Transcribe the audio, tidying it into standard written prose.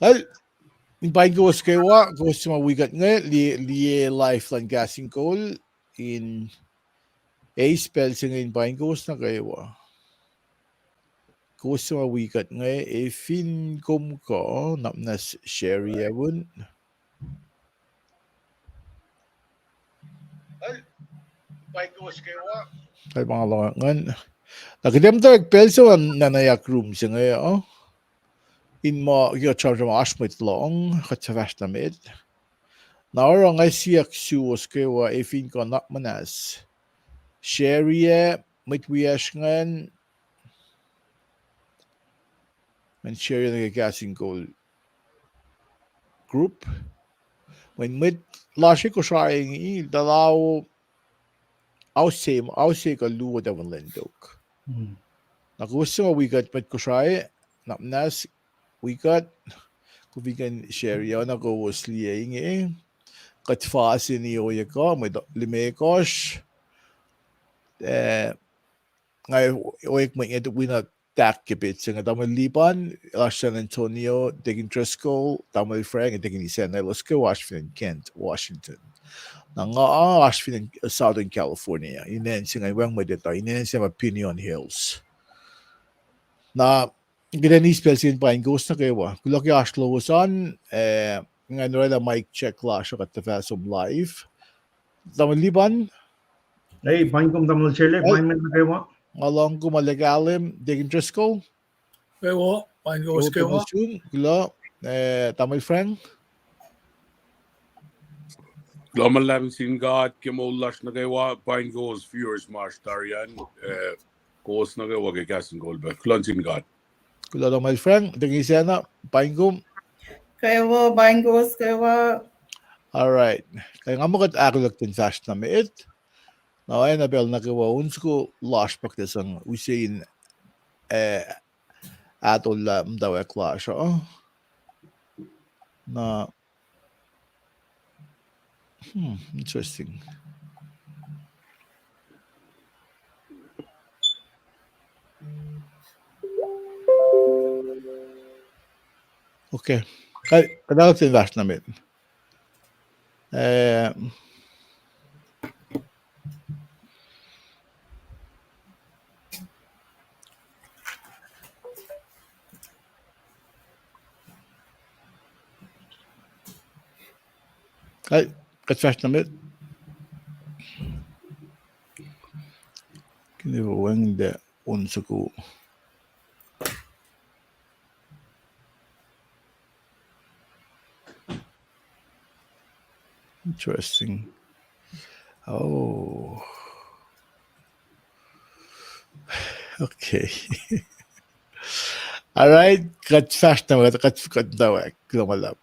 Al in pain goes kewa goes to wigat nga li lifeline gassing goal in a spell sing in pain goes na kewa. Goes to wigat nga e fin kom ko napnas sherry awun. Al pain goes kewa. Ay mga langan. Nakidem tawag pelso ang nanayak room siya nga in ma yo charge ma ashmit long khatsafash na med. Naur ang siyak suos kewa e fin ko napmanas. Sherry mit wiasngan men sherry na gassing goal group. When mit lashe ko trying I dalaw ausse ka luwa davan lendok. Nagusto we got mit ko try napnas we got kubigan sherry na go was liing kat fasi ni oye ko mit limekos ngay oik mo ito wina takipit sa nga tamang lipan San Antonio digging Driscoll tamang Frank digging San Francisco Washington Kent Washington na nga Washington Southern California inen siya ngay wang mo dito inen siya Opinion Hills na gina ni spell sin pa ghost na kayo kulak yash lowasan nga nura na mic check lash at the Fasum live tamang lipan Hey, Paingum Tamil Chile, Paiman Kewa. Along ko malagalim digging Driscoll Kewa, pain goes kewa. Gula tamay friend Glomar labing sin God kemo lash na kewa pine goes viewers march tarian goes na kewa ke gasin goal ba klon sin God Gula tamay friend digging sana paingum Kewa, pain goes kewa. all right kaya nga mo kat akulak tin fast na it na ay nabel na kewa unsko lash paktes ang usain atol mdaw clash na interesting okay kadang tin fast na it kat fast na it kini wang de unsuko interesting oh okay all right kat fast na kat dawak lumalap